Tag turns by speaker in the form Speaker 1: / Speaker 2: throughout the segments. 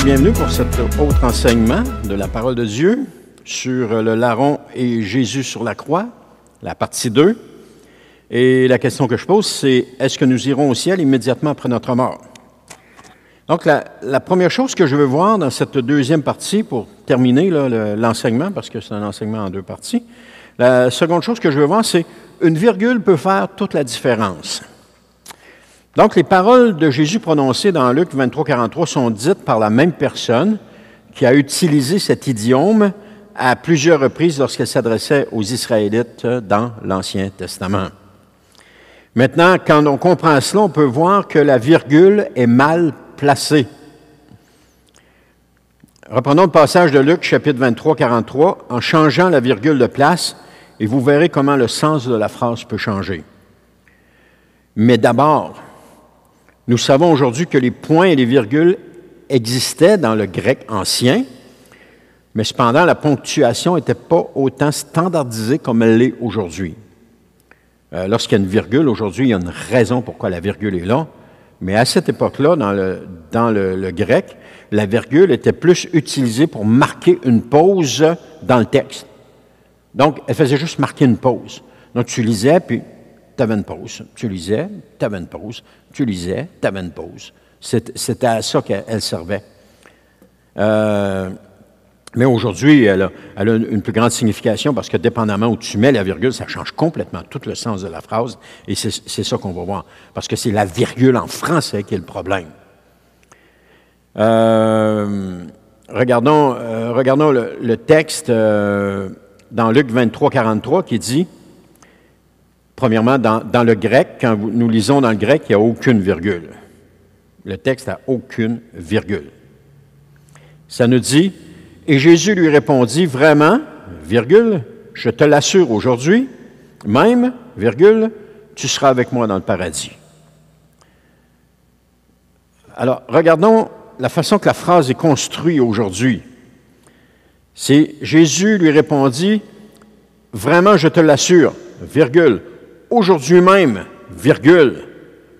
Speaker 1: bienvenue pour cet autre enseignement de la parole de Dieu sur le larron et Jésus sur la croix, la partie 2. Et la question que je pose, c'est est-ce que nous irons au ciel immédiatement après notre mort? Donc, la première chose que je veux voir dans cette deuxième partie, pour terminer l'enseignement, parce que c'est un enseignement en deux parties, la seconde chose que je veux voir, c'est une virgule peut faire toute la différence. Donc, les paroles de Jésus prononcées dans Luc 23-43 sont dites par la même personne qui a utilisé cet idiome à plusieurs reprises lorsqu'elle s'adressait aux Israélites dans l'Ancien Testament. Maintenant, quand on comprend cela, on peut voir que la virgule est mal placée. Reprenons le passage de Luc, chapitre 23-43, en changeant la virgule de place, et vous verrez comment le sens de la phrase peut changer. Mais d'abord, nous savons aujourd'hui que les points et les virgules existaient dans le grec ancien, mais cependant, la ponctuation n'était pas autant standardisée comme elle l'est aujourd'hui. Lorsqu'il y a une virgule, aujourd'hui, il y a une raison pourquoi la virgule est là, mais à cette époque-là, dans le grec, la virgule était plus utilisée pour marquer une pause dans le texte. Donc, elle faisait juste marquer une pause. Donc, tu lisais, puis tu avais une pause. Tu lisais, tu avais une pause. Tu lisais, tu avais une pause. C'était à ça qu'elle servait. Mais aujourd'hui, elle a une plus grande signification parce que dépendamment où tu mets la virgule, ça change complètement tout le sens de la phrase. Et c'est ça qu'on va voir. Parce que c'est la virgule en français qui est le problème. Regardons le texte dans Luc 23-43 qui dit, premièrement, dans le grec, quand nous lisons dans le grec, il n'y a aucune virgule. Le texte n'a aucune virgule. Ça nous dit, et Jésus lui répondit, vraiment, virgule, je te l'assure aujourd'hui, même, virgule, tu seras avec moi dans le paradis. Alors, regardons la façon que la phrase est construite aujourd'hui. C'est Jésus lui répondit, vraiment, je te l'assure, virgule, aujourd'hui même, virgule,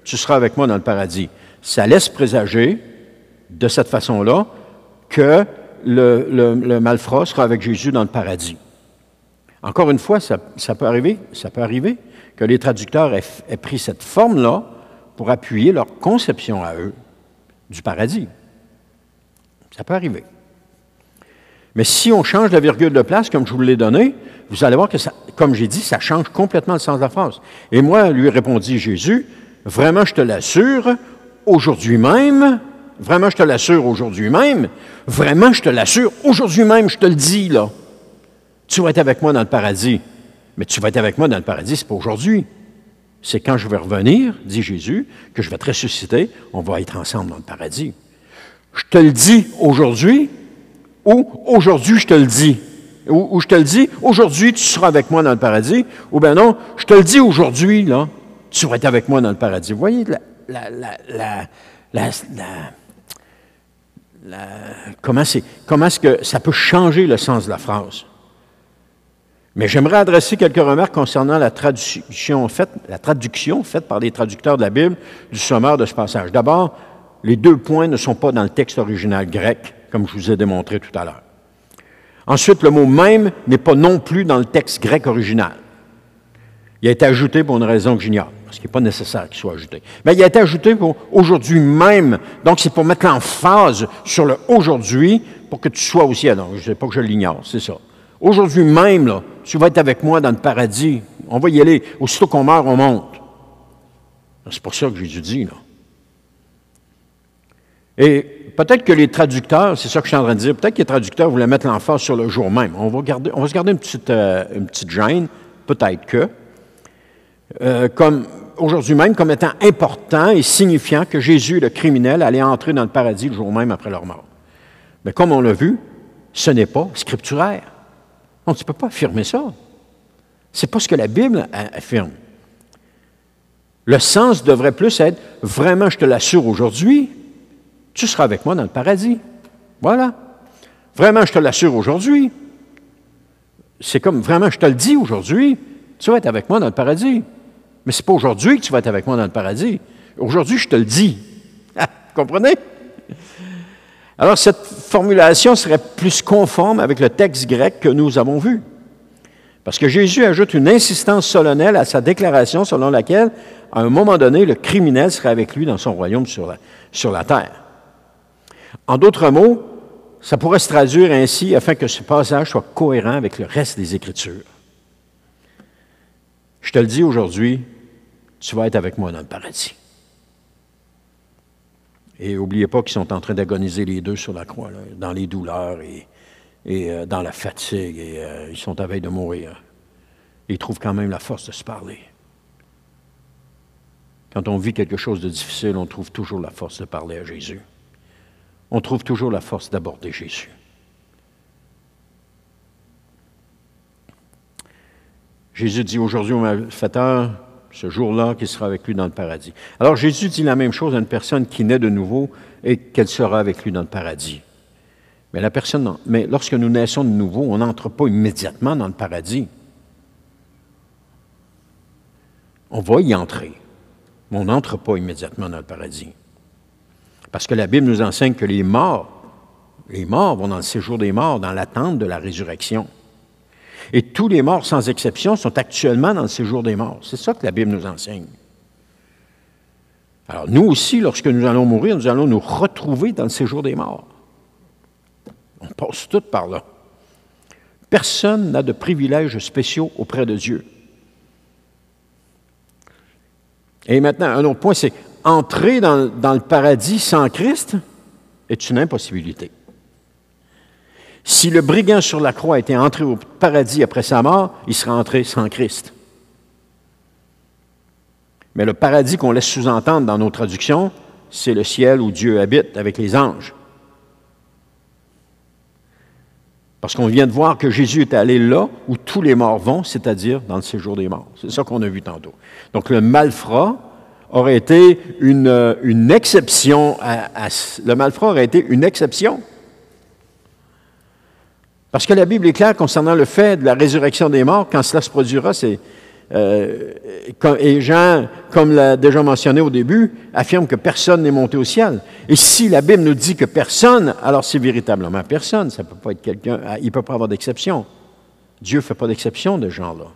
Speaker 1: tu seras avec moi dans le paradis. Ça laisse présager, de cette façon-là, que le malfrat sera avec Jésus dans le paradis. Encore une fois, ça peut arriver que les traducteurs aient pris cette forme-là pour appuyer leur conception à eux du paradis. Ça peut arriver. Mais si on change la virgule de place, comme je vous l'ai donné, vous allez voir que, comme j'ai dit, ça change complètement le sens de la phrase. Et moi, lui répondit Jésus, vraiment, je te l'assure, aujourd'hui même, vraiment, je te l'assure aujourd'hui même, vraiment, je te l'assure aujourd'hui même, je te le dis, là, tu vas être avec moi dans le paradis. Mais tu vas être avec moi dans le paradis, c'est pas aujourd'hui. C'est quand je vais revenir, dit Jésus, que je vais te ressusciter, on va être ensemble dans le paradis. Je te le dis aujourd'hui, ou aujourd'hui je te le dis. Ou je te le dis, aujourd'hui tu seras avec moi dans le paradis. Ou bien non, je te le dis aujourd'hui, là, tu vas être avec moi dans le paradis. Vous voyez comment est-ce que ça peut changer le sens de la phrase? Mais j'aimerais adresser quelques remarques concernant la traduction faite par les traducteurs de la Bible du sommaire de ce passage. D'abord, les deux points ne sont pas dans le texte original grec, comme je vous ai démontré tout à l'heure. Ensuite, le mot « même » n'est pas non plus dans le texte grec original. Il a été ajouté pour une raison que j'ignore, parce qu'il n'est pas nécessaire qu'il soit ajouté. Mais il a été ajouté pour « aujourd'hui même », donc c'est pour mettre l'emphase sur le « aujourd'hui » pour que tu sois au ciel. Non, je ne sais pas que je l'ignore, c'est ça. Aujourd'hui même, là, tu vas être avec moi dans le paradis. On va y aller. Aussitôt qu'on meurt, on monte. C'est pour ça que Jésus dit, là. Et peut-être que les traducteurs, c'est ça que je suis en train de dire, peut-être que les traducteurs voulaient mettre l'emphase sur le jour même. On va se garder une petite gêne, peut-être que, comme aujourd'hui même, comme étant important et signifiant que Jésus, le criminel, allait entrer dans le paradis le jour même après leur mort. Mais comme on l'a vu, ce n'est pas scripturaire. On ne peut pas affirmer ça. Ce n'est pas ce que la Bible affirme. Le sens devrait plus être « Vraiment, je te l'assure aujourd'hui, tu seras avec moi dans le paradis. » Voilà. « Vraiment, je te l'assure aujourd'hui. » C'est comme « Vraiment, je te le dis aujourd'hui, tu vas être avec moi dans le paradis. » Mais ce n'est pas aujourd'hui que tu vas être avec moi dans le paradis. Aujourd'hui, je te le dis. Vous comprenez? Alors, cette formulation serait plus conforme avec le texte grec que nous avons vu. Parce que Jésus ajoute une insistance solennelle à sa déclaration selon laquelle, à un moment donné, le criminel serait avec lui dans son royaume sur la terre. En d'autres mots, ça pourrait se traduire ainsi afin que ce passage soit cohérent avec le reste des Écritures. Je te le dis aujourd'hui, tu vas être avec moi dans le paradis. Et n'oubliez pas qu'ils sont en train d'agoniser les deux sur la croix, là, dans les douleurs et dans la fatigue, et ils sont à veille de mourir. Ils trouvent quand même la force de se parler. Quand on vit quelque chose de difficile, on trouve toujours la force de parler à Jésus. On trouve toujours la force d'aborder Jésus. Jésus dit aujourd'hui au malfaiteur, ce jour-là, qu'il sera avec lui dans le paradis. Alors Jésus dit la même chose à une personne qui naît de nouveau et qu'elle sera avec lui dans le paradis. Mais lorsque nous naissons de nouveau, on n'entre pas immédiatement dans le paradis. On va y entrer, mais on n'entre pas immédiatement dans le paradis. Parce que la Bible nous enseigne que les morts vont dans le séjour des morts, dans l'attente de la résurrection. Et tous les morts, sans exception, sont actuellement dans le séjour des morts. C'est ça que la Bible nous enseigne. Alors nous aussi, lorsque nous allons mourir, nous allons nous retrouver dans le séjour des morts. On passe tout par là. Personne n'a de privilèges spéciaux auprès de Dieu. Et maintenant, un autre point, c'est entrer dans le paradis sans Christ est une impossibilité. Si le brigand sur la croix était entré au paradis après sa mort, il serait entré sans Christ. Mais le paradis qu'on laisse sous-entendre dans nos traductions, c'est le ciel où Dieu habite avec les anges. Parce qu'on vient de voir que Jésus est allé là où tous les morts vont, c'est-à-dire dans le séjour des morts. C'est ça qu'on a vu tantôt. Donc le malfrat aurait été une exception. Le malfrat aurait été une exception. Parce que la Bible est claire concernant le fait de la résurrection des morts, quand cela se produira, et Jean, comme l'a déjà mentionné au début, affirme que personne n'est monté au ciel. Et si la Bible nous dit que personne, alors c'est véritablement personne, ça ne peut pas être quelqu'un, il ne peut pas avoir d'exception. Dieu ne fait pas d'exception de ce genre-là.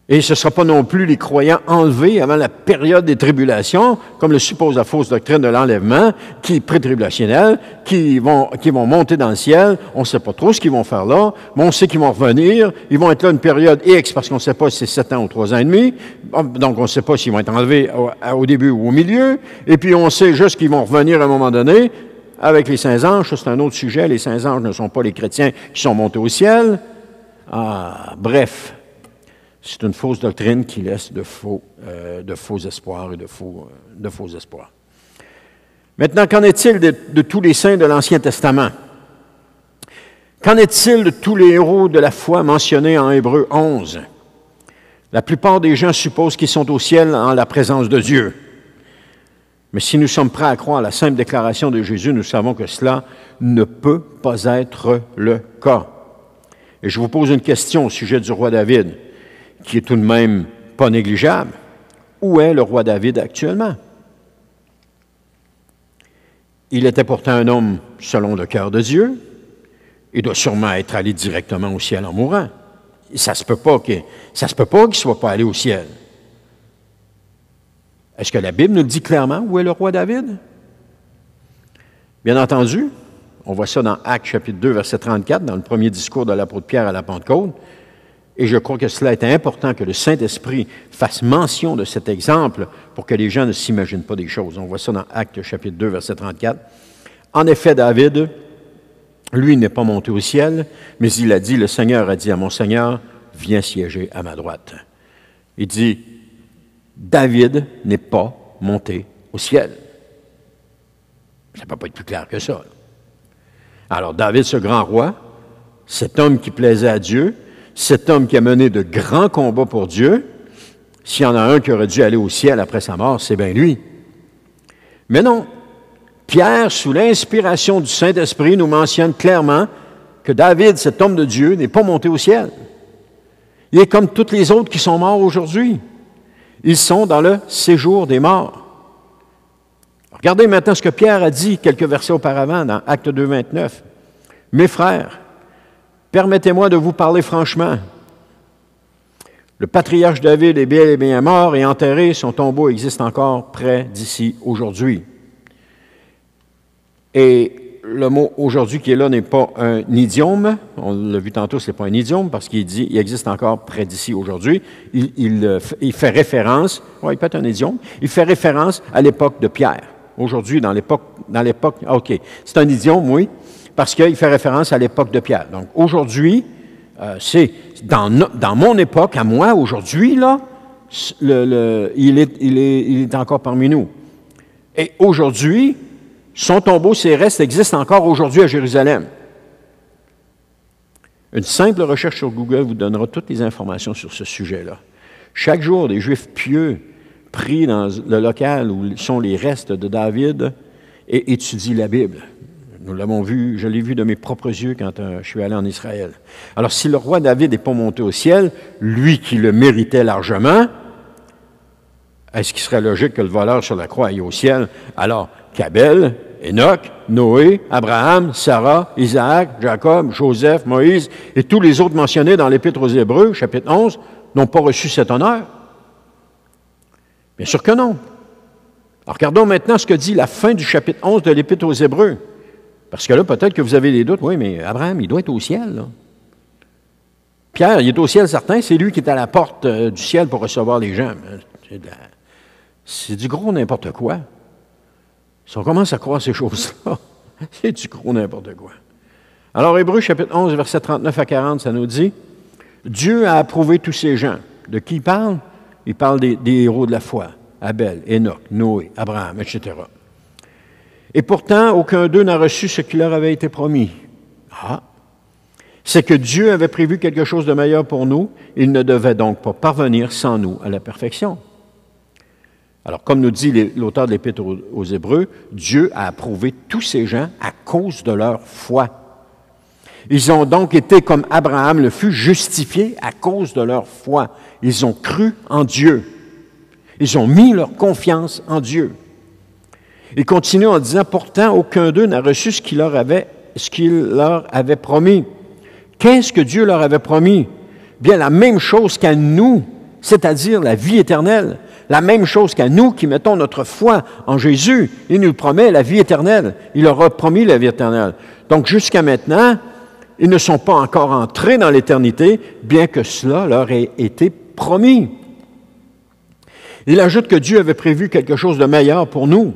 Speaker 1: Et ce ne sera pas non plus les croyants enlevés avant la période des tribulations, comme le suppose la fausse doctrine de l'enlèvement, qui est pré-tribulationnelle, qui vont monter dans le ciel. On ne sait pas trop ce qu'ils vont faire là, mais on sait qu'ils vont revenir. Ils vont être là une période X, parce qu'on ne sait pas si c'est 7 ans ou 3 ans et demi. Donc, on ne sait pas s'ils vont être enlevés au début ou au milieu. Et puis, on sait juste qu'ils vont revenir à un moment donné avec les saints anges. Ça, c'est un autre sujet. Les saints anges ne sont pas les chrétiens qui sont montés au ciel. Bref. C'est une fausse doctrine qui laisse de faux espoirs et de faux espoirs. Maintenant, qu'en est-il de tous les saints de l'Ancien Testament? Qu'en est-il de tous les héros de la foi mentionnés en Hébreux 11? La plupart des gens supposent qu'ils sont au ciel en la présence de Dieu. Mais si nous sommes prêts à croire à la simple déclaration de Jésus, nous savons que cela ne peut pas être le cas. Et je vous pose une question au sujet du roi David, qui est tout de même pas négligeable. Où est le roi David actuellement? Il était pourtant un homme selon le cœur de Dieu. Il doit sûrement être allé directement au ciel en mourant. Ça se peut pas qu'il ne soit pas allé au ciel. Est-ce que la Bible nous dit clairement où est le roi David? Bien entendu, on voit ça dans Actes chapitre 2, verset 34, dans le premier discours de l'apôtre Pierre à la Pentecôte. Et je crois que cela est important que le Saint-Esprit fasse mention de cet exemple pour que les gens ne s'imaginent pas des choses. On voit ça dans Actes chapitre 2, verset 34. En effet, David, lui, n'est pas monté au ciel, mais il a dit, le Seigneur a dit à mon Seigneur, viens siéger à ma droite. Il dit, David n'est pas monté au ciel. Ça ne peut pas être plus clair que ça. Alors, David, ce grand roi, cet homme qui plaisait à Dieu, cet homme qui a mené de grands combats pour Dieu, s'il y en a un qui aurait dû aller au ciel après sa mort, c'est bien lui. Mais non, Pierre, sous l'inspiration du Saint-Esprit, nous mentionne clairement que David, cet homme de Dieu, n'est pas monté au ciel. Il est comme tous les autres qui sont morts aujourd'hui. Ils sont dans le séjour des morts. Regardez maintenant ce que Pierre a dit quelques versets auparavant dans Actes 2, 29. « Mes frères, permettez-moi de vous parler franchement. Le patriarche David est bel et bien mort et enterré. Son tombeau existe encore près d'ici aujourd'hui. » Et le mot « aujourd'hui » qui est là n'est pas un idiome. On l'a vu tantôt, ce n'est pas un idiome parce qu'il dit « il existe encore près d'ici aujourd'hui ». Il fait référence, il peut être un idiome, il fait référence à l'époque de Pierre. Aujourd'hui, dans l'époque, OK, c'est un idiome, oui, parce qu'il fait référence à l'époque de Pierre. Donc aujourd'hui, c'est dans mon époque, à moi, aujourd'hui, là, il est encore parmi nous. Et aujourd'hui, son tombeau, ses restes existent encore aujourd'hui à Jérusalem. Une simple recherche sur Google vous donnera toutes les informations sur ce sujet-là. Chaque jour, des Juifs pieux pris dans le local où sont les restes de David et étudient la Bible. Nous l'avons vu, je l'ai vu de mes propres yeux quand je suis allé en Israël. Alors, si le roi David n'est pas monté au ciel, lui qui le méritait largement, est-ce qu'il serait logique que le voleur sur la croix aille au ciel? Alors, qu'Abel, Enoch, Noé, Abraham, Sarah, Isaac, Jacob, Joseph, Moïse et tous les autres mentionnés dans l'Épître aux Hébreux, chapitre 11, n'ont pas reçu cet honneur? Bien sûr que non. Alors, regardons maintenant ce que dit la fin du chapitre 11 de l'Épître aux Hébreux. Parce que là, peut-être que vous avez des doutes. Oui, mais Abraham, il doit être au ciel, là. Pierre, il est au ciel certain. C'est lui qui est à la porte du ciel pour recevoir les gens. C'est du gros n'importe quoi. Si on commence à croire ces choses-là, c'est du gros n'importe quoi. Alors, Hébreux, chapitre 11, versets 39 à 40, ça nous dit « Dieu a approuvé tous ces gens. » De qui il parle? Il parle des héros de la foi. Abel, Enoch, Noé, Abraham, etc. Et pourtant, aucun d'eux n'a reçu ce qui leur avait été promis. Ah! C'est que Dieu avait prévu quelque chose de meilleur pour nous. Il ne devait donc pas parvenir sans nous à la perfection. Alors, comme nous dit l'auteur de l'Épître aux Hébreux, Dieu a approuvé tous ces gens à cause de leur foi. Ils ont donc été, comme Abraham le fut, justifiés à cause de leur foi. Ils ont cru en Dieu. Ils ont mis leur confiance en Dieu. Il continue en disant, pourtant, aucun d'eux n'a reçu ce qu'il leur avait promis. Qu'est-ce que Dieu leur avait promis? Bien, la même chose qu'à nous, c'est-à-dire la vie éternelle. La même chose qu'à nous qui mettons notre foi en Jésus. Il nous promet la vie éternelle. Il leur a promis la vie éternelle. Donc, jusqu'à maintenant, ils ne sont pas encore entrés dans l'éternité, bien que cela leur ait été promis. Il ajoute que Dieu avait prévu quelque chose de meilleur pour nous.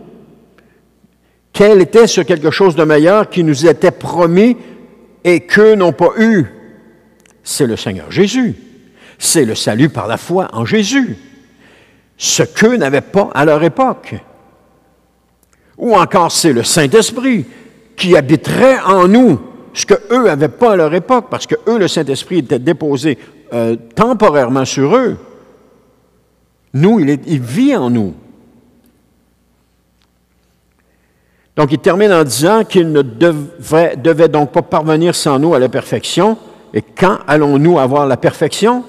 Speaker 1: Quel était ce quelque chose de meilleur qui nous était promis et qu'eux n'ont pas eu? C'est le Seigneur Jésus. C'est le salut par la foi en Jésus. Ce qu'eux n'avaient pas à leur époque. Ou encore, c'est le Saint-Esprit qui habiterait en nous, ce qu'eux n'avaient pas à leur époque, parce que eux, le Saint-Esprit était déposé temporairement sur eux. Nous, il vit en nous. Donc, il termine en disant qu'il ne devait donc pas parvenir sans nous à la perfection. Et quand allons-nous avoir la perfection?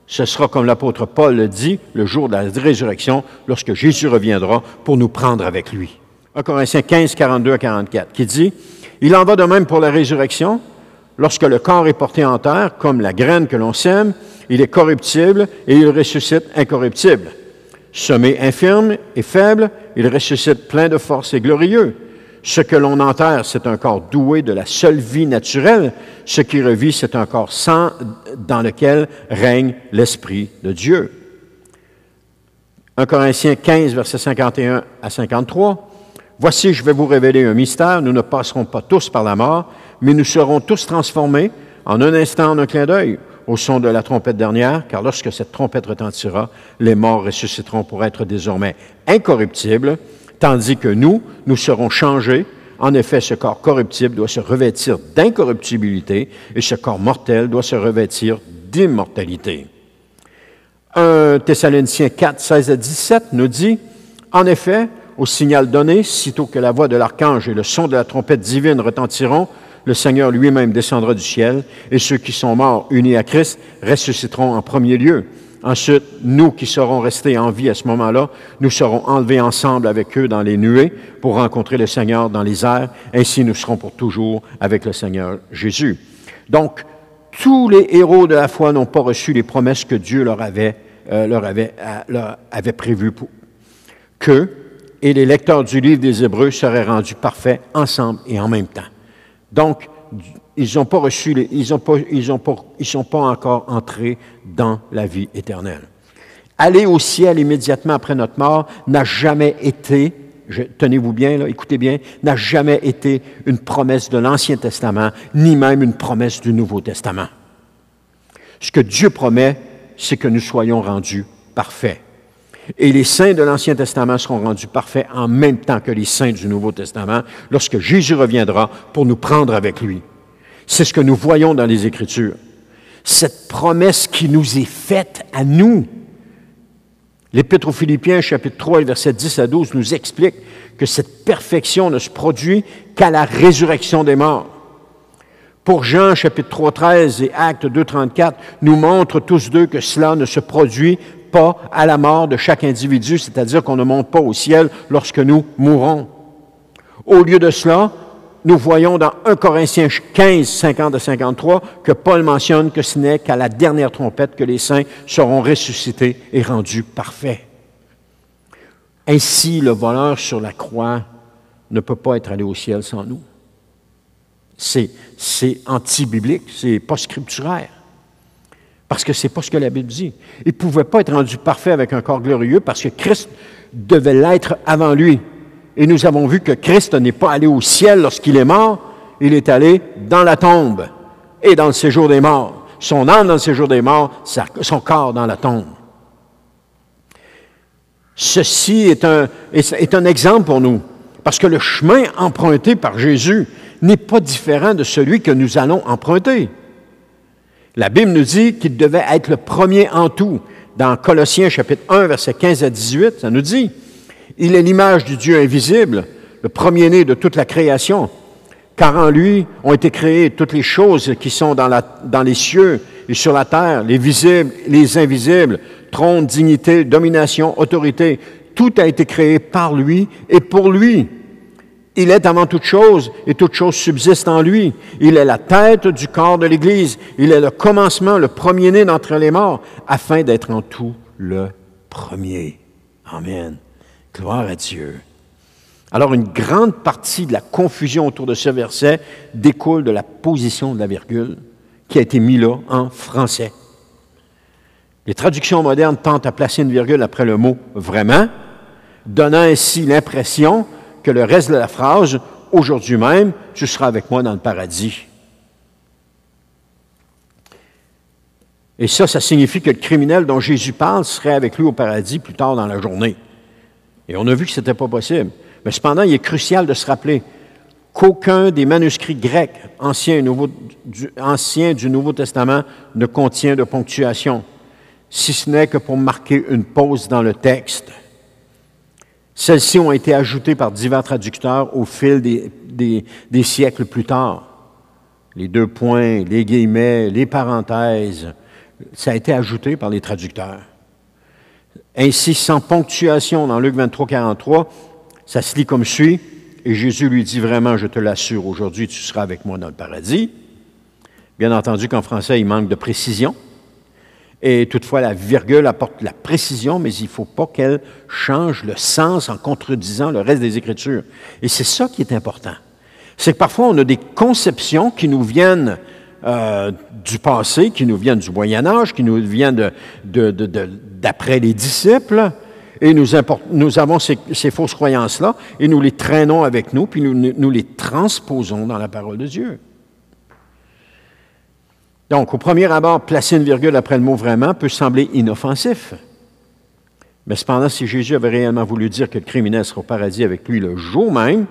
Speaker 1: Ce sera, comme l'apôtre Paul le dit, le jour de la résurrection, lorsque Jésus reviendra pour nous prendre avec lui. 1 Corinthiens 15, 42 à 44, qui dit « Il en va de même pour la résurrection. Lorsque le corps est porté en terre, comme la graine que l'on sème, il est corruptible et il ressuscite incorruptible. Semé infirme et faible, il ressuscite plein de force et glorieux. Ce que l'on enterre, c'est un corps doué de la seule vie naturelle. Ce qui revit, c'est un corps sans dans lequel règne l'Esprit de Dieu. » 1 Corinthiens 15, versets 51 à 53. « Voici, je vais vous révéler un mystère. Nous ne passerons pas tous par la mort, mais nous serons tous transformés en un instant, en un clin d'œil, au son de la trompette dernière, car lorsque cette trompette retentira, les morts ressusciteront pour être désormais incorruptibles, tandis que nous serons changés. En effet, ce corps corruptible doit se revêtir d'incorruptibilité et ce corps mortel doit se revêtir d'immortalité. 1 Thessaloniciens 4, 16 à 17 nous dit, « En effet, au signal donné, sitôt que la voix de l'archange et le son de la trompette divine retentiront, le Seigneur lui-même descendra du ciel, et ceux qui sont morts unis à Christ ressusciteront en premier lieu. Ensuite, nous qui serons restés en vie à ce moment-là, nous serons enlevés ensemble avec eux dans les nuées pour rencontrer le Seigneur dans les airs. Ainsi, nous serons pour toujours avec le Seigneur Jésus. Donc, tous les héros de la foi n'ont pas reçu les promesses que Dieu leur avait prévues qu'eux et les lecteurs du livre des Hébreux seraient rendus parfaits ensemble et en même temps. Donc, ils n'ont pas reçu, ils sont pas encore entrés dans la vie éternelle. Aller au ciel immédiatement après notre mort n'a jamais été, tenez-vous bien là, écoutez bien, n'a jamais été une promesse de l'Ancien Testament, ni même une promesse du Nouveau Testament. Ce que Dieu promet, c'est que nous soyons rendus parfaits. Et les saints de l'Ancien Testament seront rendus parfaits en même temps que les saints du Nouveau Testament lorsque Jésus reviendra pour nous prendre avec lui. C'est ce que nous voyons dans les Écritures. Cette promesse qui nous est faite à nous. L'Épître aux Philippiens, chapitre 3, versets 10 à 12, nous explique que cette perfection ne se produit qu'à la résurrection des morts. Pour Jean, chapitre 3, 13 et Actes 2, 34, nous montrent tous deux que cela ne se produit pas à la mort de chaque individu, c'est-à-dire qu'on ne monte pas au ciel lorsque nous mourons. Au lieu de cela, nous voyons dans 1 Corinthiens 15, 50 à 53, que Paul mentionne que ce n'est qu'à la dernière trompette que les saints seront ressuscités et rendus parfaits. Ainsi, le voleur sur la croix ne peut pas être allé au ciel sans nous. C'est anti-biblique, c'est pas scripturaire. Parce que ce n'est pas ce que la Bible dit. Il ne pouvait pas être rendu parfait avec un corps glorieux parce que Christ devait l'être avant lui. Et nous avons vu que Christ n'est pas allé au ciel lorsqu'il est mort, il est allé dans la tombe et dans le séjour des morts. Son âme dans le séjour des morts, son corps dans la tombe. Ceci est un exemple pour nous, parce que le chemin emprunté par Jésus n'est pas différent de celui que nous allons emprunter. La Bible nous dit qu'il devait être le premier en tout. Dans Colossiens chapitre 1, versets 15 à 18, ça nous dit « Il est l'image du Dieu invisible, le premier-né de toute la création, car en lui ont été créées toutes les choses qui sont dans les cieux et sur la terre, les visibles, les invisibles, trône, dignité, domination, autorité. Tout a été créé par lui et pour lui. Il est avant toute chose et toute chose subsiste en lui. Il est la tête du corps de l'Église. Il est le commencement, le premier-né d'entre les morts, afin d'être en tout le premier. » Amen. Gloire à Dieu. Alors, une grande partie de la confusion autour de ce verset découle de la position de la virgule qui a été mise là en français. Les traductions modernes tentent à placer une virgule après le mot « vraiment », donnant ainsi l'impression que le reste de la phrase « aujourd'hui même, tu seras avec moi dans le paradis ». Et ça signifie que le criminel dont Jésus parle serait avec lui au paradis plus tard dans la journée. Et on a vu que ce n'était pas possible. Mais cependant, il est crucial de se rappeler qu'aucun des manuscrits grecs anciens du Nouveau Testament ne contient de ponctuation, si ce n'est que pour marquer une pause dans le texte. Celles-ci ont été ajoutées par divers traducteurs au fil des siècles plus tard. Les deux points, les guillemets, les parenthèses, ça a été ajouté par les traducteurs. Ainsi, sans ponctuation dans Luc 23, 43, ça se lit comme suit. Et Jésus lui dit vraiment, je te l'assure, aujourd'hui tu seras avec moi dans le paradis. Bien entendu qu'en français, il manque de précision. Et toutefois, la virgule apporte la précision, mais il ne faut pas qu'elle change le sens en contredisant le reste des Écritures. Et c'est ça qui est important. C'est que parfois, on a des conceptions qui nous viennent du passé, qui nous viennent du Moyen Âge, qui nous viennent d'après les disciples, et nous avons ces fausses croyances-là, et nous les traînons avec nous, puis nous les transposons dans la parole de Dieu. Donc, au premier abord, placer une virgule après le mot « vraiment » peut sembler inoffensif. Mais cependant, si Jésus avait réellement voulu dire que le criminel sera au paradis avec lui le jour même,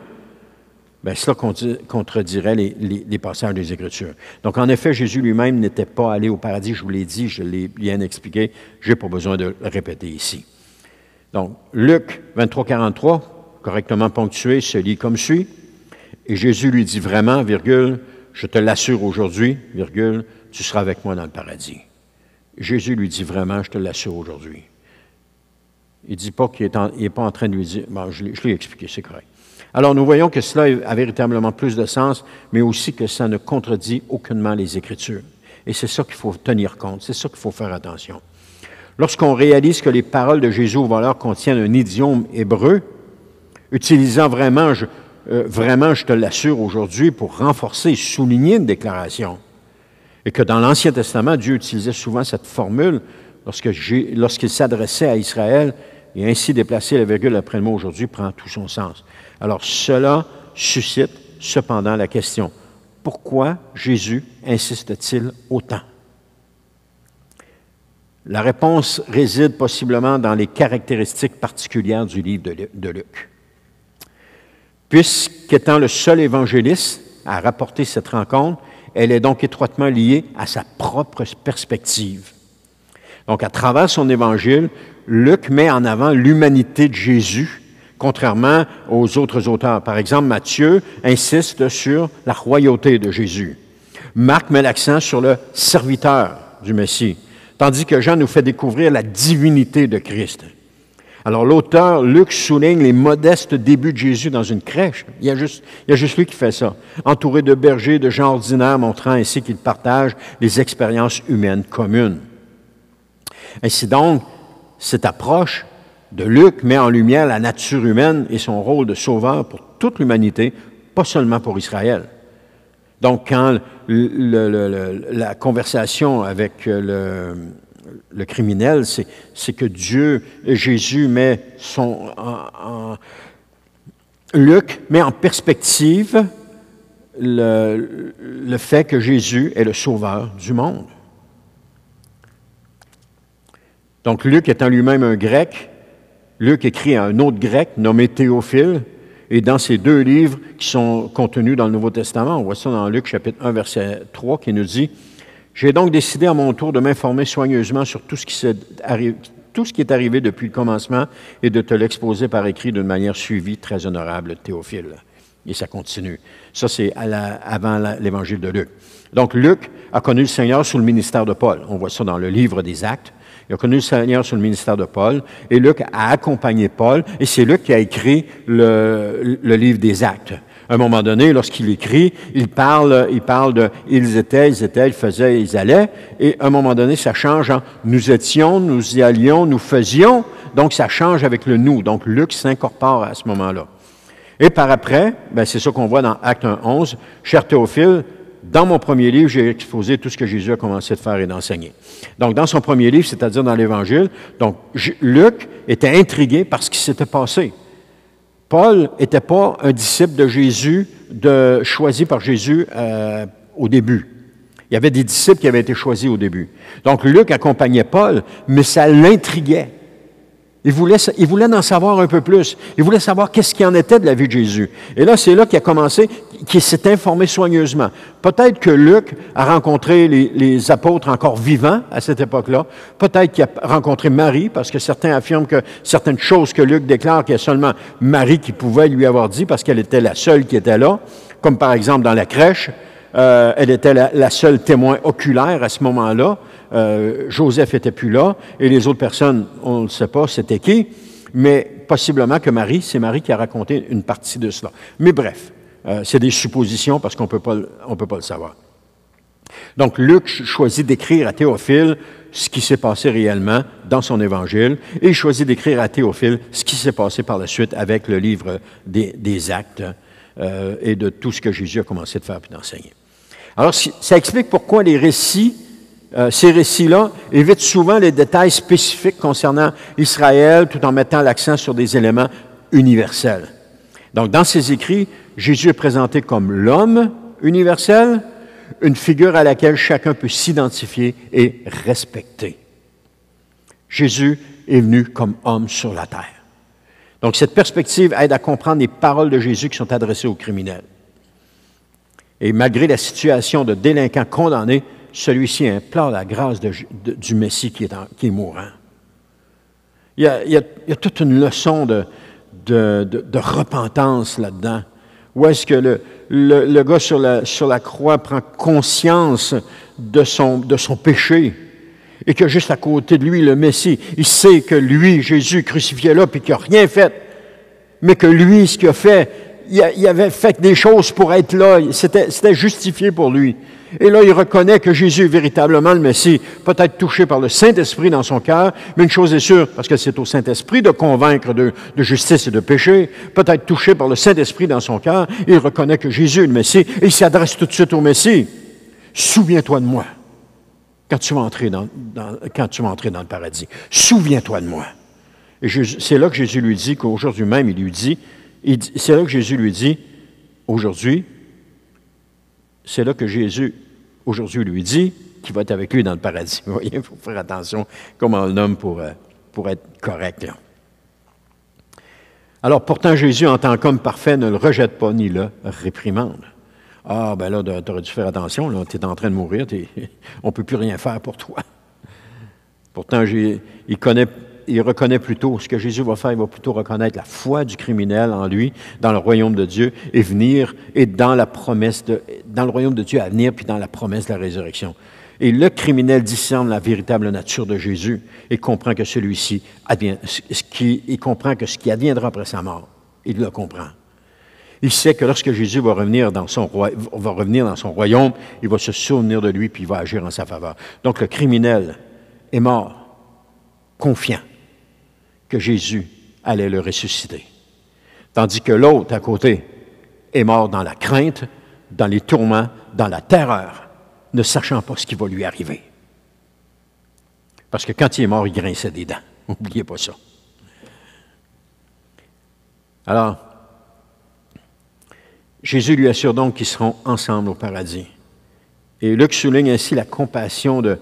Speaker 1: bien, cela contredirait les passages des Écritures. Donc, en effet, Jésus lui-même n'était pas allé au paradis, je vous l'ai dit, je l'ai bien expliqué, je n'ai pas besoin de le répéter ici. Donc, Luc 23, 43, correctement ponctué, se lit comme suit. Et Jésus lui dit vraiment, virgule, je te l'assure aujourd'hui, virgule, tu seras avec moi dans le paradis. Jésus lui dit vraiment, je te l'assure aujourd'hui. Il ne dit pas qu'il n'est pas en train de lui dire, bon, je l'ai expliqué, c'est correct. Alors nous voyons que cela a véritablement plus de sens, mais aussi que ça ne contredit aucunement les Écritures. Et c'est ça qu'il faut tenir compte, c'est ça qu'il faut faire attention. Lorsqu'on réalise que les paroles de Jésus au voleur contiennent un idiome hébreu, utilisant vraiment, je te l'assure aujourd'hui, pour renforcer et souligner une déclaration, et que dans l'Ancien Testament, Dieu utilisait souvent cette formule lorsqu'il s'adressait à Israël, et ainsi déplacer la virgule après le mot aujourd'hui prend tout son sens. Alors cela suscite cependant la question, pourquoi Jésus insiste-t-il autant? La réponse réside possiblement dans les caractéristiques particulières du livre de Luc. Puisqu'étant le seul évangéliste à rapporter cette rencontre, elle est donc étroitement liée à sa propre perspective. Donc, à travers son évangile, Luc met en avant l'humanité de Jésus, contrairement aux autres auteurs. Par exemple, Matthieu insiste sur la royauté de Jésus. Marc met l'accent sur le serviteur du Messie, tandis que Jean nous fait découvrir la divinité de Christ. Alors, l'auteur Luc souligne les modestes débuts de Jésus dans une crèche. Il y a juste lui qui fait ça, entouré de bergers, de gens ordinaires, montrant ainsi qu'il partage les expériences humaines communes. Ainsi donc, cette approche de Luc met en lumière la nature humaine et son rôle de sauveur pour toute l'humanité, pas seulement pour Israël. Donc, quand la conversation avec le criminel, c'est que Jésus met Luc met en perspective le fait que Jésus est le sauveur du monde. Donc, Luc étant lui-même un grec, Luc écrit à un autre grec nommé Théophile, et dans ces deux livres qui sont contenus dans le Nouveau Testament, on voit ça dans Luc chapitre 1, verset 3, qui nous dit « J'ai donc décidé à mon tour de m'informer soigneusement sur tout ce qui est arrivé depuis le commencement et de te l'exposer par écrit d'une manière suivie, très honorable, Théophile. » Et ça continue. Ça, c'est avant l'évangile de Luc. Donc, Luc a connu le Seigneur sous le ministère de Paul. On voit ça dans le livre des Actes. Il a connu le Seigneur sous le ministère de Paul, et Luc a accompagné Paul, et c'est Luc qui a écrit le livre des Actes. À un moment donné, lorsqu'il écrit, il parle de « ils étaient, ils faisaient, ils allaient », et à un moment donné, ça change en « nous étions, nous y allions, nous faisions », donc ça change avec le « nous ». Donc Luc s'incorpore à ce moment-là. Et par après, c'est ça qu'on voit dans Acte 1:11, « Cher Théophile, dans mon premier livre, j'ai exposé tout ce que Jésus a commencé de faire et d'enseigner. » Donc, dans son premier livre, c'est-à-dire dans l'Évangile, donc Luc était intrigué par ce qui s'était passé. Paul n'était pas un disciple de Jésus, choisi par Jésus au début. Il y avait des disciples qui avaient été choisis au début. Donc, Luc accompagnait Paul, mais ça l'intriguait. Il voulait en savoir un peu plus. Il voulait savoir qu'est-ce qu'il en était de la vie de Jésus. Et là, c'est là qu'il a commencé, qu'il s'est informé soigneusement. Peut-être que Luc a rencontré les apôtres encore vivants à cette époque-là. Peut-être qu'il a rencontré Marie, parce que certains affirment que certaines choses que Luc déclare, qu'il y a seulement Marie qui pouvait lui avoir dit, parce qu'elle était la seule qui était là, comme par exemple dans la crèche. Elle était la seule témoin oculaire à ce moment-là. Joseph n'était plus là, et les autres personnes, on ne sait pas c'était qui, mais possiblement que c'est Marie qui a raconté une partie de cela. Mais bref, c'est des suppositions parce qu'on peut pas le savoir. Donc, Luc choisit d'écrire à Théophile ce qui s'est passé réellement dans son évangile, et il choisit d'écrire à Théophile ce qui s'est passé par la suite avec le livre des Actes et de tout ce que Jésus a commencé de faire et d'enseigner. Alors, ça explique pourquoi ces récits-là évitent souvent les détails spécifiques concernant Israël, tout en mettant l'accent sur des éléments universels. Donc, dans ses écrits, Jésus est présenté comme l'homme universel, une figure à laquelle chacun peut s'identifier et respecter. Jésus est venu comme homme sur la terre. Donc, cette perspective aide à comprendre les paroles de Jésus qui sont adressées aux criminels. Et malgré la situation de délinquant condamné, celui-ci implore la grâce du Messie qui est mourant. Il y a toute une leçon de repentance là-dedans. Où est-ce que le gars sur la croix prend conscience de son péché et que juste à côté de lui, le Messie, il sait que lui, Jésus, crucifié là, puis qu'il n'a rien fait, mais que lui, ce qu'il a fait, il avait fait des choses pour être là, c'était justifié pour lui. Et là, il reconnaît que Jésus est véritablement le Messie, peut-être touché par le Saint-Esprit dans son cœur, mais une chose est sûre, parce que c'est au Saint-Esprit de convaincre de justice et de péché, peut-être touché par le Saint-Esprit dans son cœur, il reconnaît que Jésus est le Messie, et il s'adresse tout de suite au Messie. Souviens-toi de moi quand tu vas entrer dans le paradis. Souviens-toi de moi. Et c'est là que Jésus lui dit, qu'aujourd'hui même, c'est là que Jésus lui dit, aujourd'hui, c'est là que Jésus, aujourd'hui, lui dit qu'il va être avec lui dans le paradis. Vous voyez, il faut faire attention comment on le nomme pour être correct, là. Alors, pourtant, Jésus, en tant qu'homme parfait, ne le rejette pas ni le réprimande. Ah, ben là, tu aurais dû faire attention, là, tu es en train de mourir, on ne peut plus rien faire pour toi. Pourtant, il reconnaît plutôt ce que Jésus va faire, il va plutôt reconnaître la foi du criminel en lui, dans le royaume de Dieu, et venir, et dans le royaume de Dieu à venir, puis dans la promesse de la résurrection. Et le criminel discerne la véritable nature de Jésus et comprend que celui-ci il comprend que ce qui adviendra après sa mort, il le comprend. Il sait que lorsque Jésus va revenir dans son royaume, il va se souvenir de lui puis il va agir en sa faveur. Donc le criminel est mort, confiant que Jésus allait le ressusciter. Tandis que l'autre à côté est mort dans la crainte, dans les tourments, dans la terreur, ne sachant pas ce qui va lui arriver. Parce que quand il est mort, il grinçait des dents. N'oubliez pas ça. Alors, Jésus lui assure donc qu'ils seront ensemble au paradis. Et Luc souligne ainsi la compassion de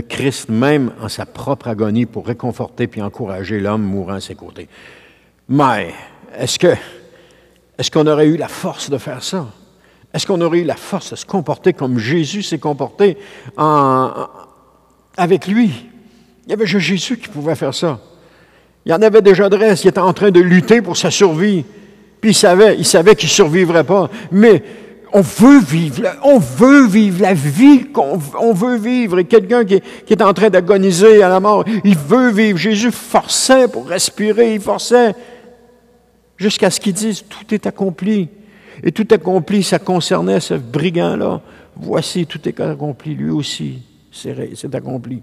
Speaker 1: Christ, même en sa propre agonie, pour réconforter puis encourager l'homme mourant à ses côtés. Mais, est-ce qu'on aurait eu la force de faire ça? Est-ce qu'on aurait eu la force de se comporter comme Jésus s'est comporté avec lui? Il y avait juste Jésus qui pouvait faire ça. Il en avait déjà de reste, il était en train de lutter pour sa survie. Puis il savait qu'il ne survivrait pas. Mais on veut vivre la vie qu'on veut vivre. Et quelqu'un qui est en train d'agoniser à la mort, il veut vivre. Jésus forçait pour respirer, il forçait jusqu'à ce qu'il dise « tout est accompli ». Et tout accompli, ça concernait ce brigand-là. Voici, tout est accompli, lui aussi, c'est accompli.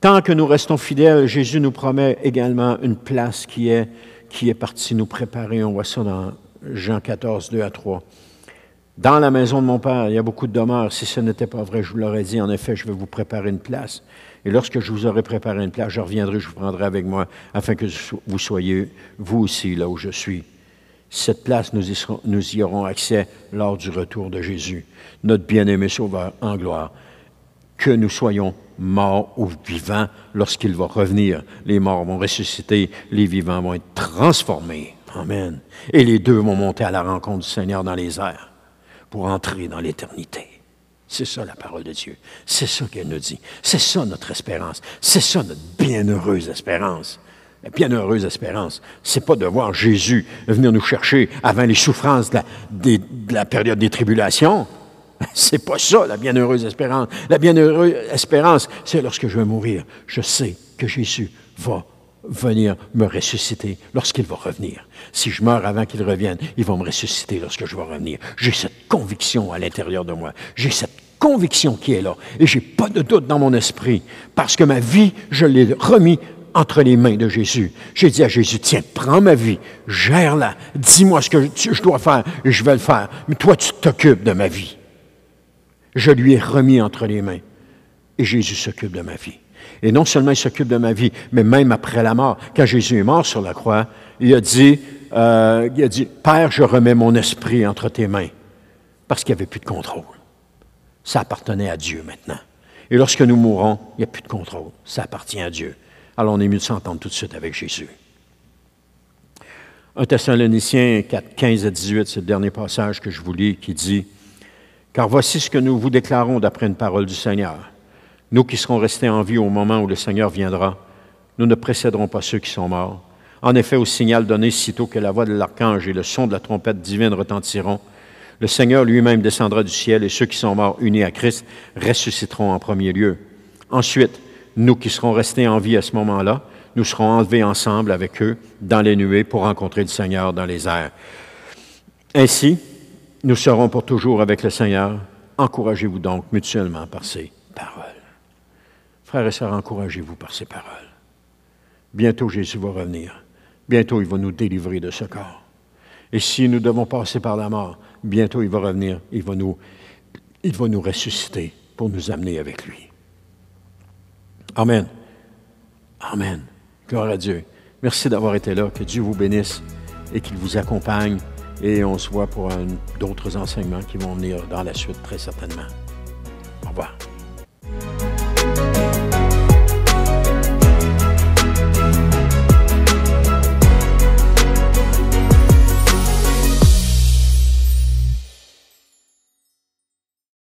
Speaker 1: Tant que nous restons fidèles, Jésus nous promet également une place qui est partie nous préparer. On voit ça dans Jean 14, 2 à 3. Dans la maison de mon Père, il y a beaucoup de demeures. Si ce n'était pas vrai, je vous l'aurais dit. En effet, je vais vous préparer une place. Et lorsque je vous aurai préparé une place, je reviendrai, je vous prendrai avec moi, afin que vous soyez, vous aussi, là où je suis. Cette place, nous y aurons accès lors du retour de Jésus, notre bien-aimé Sauveur en gloire. Que nous soyons morts ou vivants lorsqu'il va revenir. Les morts vont ressusciter, les vivants vont être transformés. Amen. Et les deux vont monter à la rencontre du Seigneur dans les airs pour entrer dans l'éternité. C'est ça la parole de Dieu. C'est ça qu'elle nous dit. C'est ça notre espérance. C'est ça notre bienheureuse espérance. La bienheureuse espérance, c'est pas de voir Jésus venir nous chercher avant les souffrances de la période des tribulations. C'est pas ça, la bienheureuse espérance. La bienheureuse espérance, c'est lorsque je vais mourir. Je sais que Jésus va venir me ressusciter lorsqu'il va revenir. Si je meurs avant qu'il revienne, il va me ressusciter lorsque je vais revenir. J'ai cette conviction à l'intérieur de moi. J'ai cette conviction qui est là. Et je n'ai pas de doute dans mon esprit. Parce que ma vie, je l'ai remis entre les mains de Jésus. J'ai dit à Jésus, tiens, prends ma vie, gère-la, dis-moi ce que je dois faire et je vais le faire. Mais toi, tu t'occupes de ma vie. Je lui ai remis entre les mains. Et Jésus s'occupe de ma vie. Et non seulement il s'occupe de ma vie, mais même après la mort. Quand Jésus est mort sur la croix, il a dit, Père, je remets mon esprit entre tes mains. Parce qu'il n'y avait plus de contrôle. Ça appartenait à Dieu maintenant. Et lorsque nous mourrons, il n'y a plus de contrôle. Ça appartient à Dieu. Alors on est mieux de s'entendre tout de suite avec Jésus. 1 Thessaloniciens 4, 15 à 18, c'est le dernier passage que je vous lis, qui dit, « Car voici ce que nous vous déclarons d'après une parole du Seigneur. Nous qui serons restés en vie au moment où le Seigneur viendra, nous ne précéderons pas ceux qui sont morts. En effet, au signal donné, sitôt que la voix de l'archange et le son de la trompette divine retentiront, Le Seigneur lui-même descendra du ciel et ceux qui sont morts unis à Christ ressusciteront en premier lieu. Ensuite, nous qui serons restés en vie à ce moment-là, nous serons enlevés ensemble avec eux dans les nuées pour rencontrer le Seigneur dans les airs. Ainsi, nous serons pour toujours avec le Seigneur. Encouragez-vous donc mutuellement par ces paroles. Frères et sœurs, encouragez-vous par ces paroles. Bientôt, Jésus va revenir. Bientôt, il va nous délivrer de ce corps. Et si nous devons passer par la mort, bientôt, il va revenir. Il va nous ressusciter pour nous amener avec lui. Amen. Amen. Gloire à Dieu. Merci d'avoir été là. Que Dieu vous bénisse et qu'il vous accompagne. Et on se voit pour d'autres enseignements qui vont venir dans la suite, très certainement. Au revoir.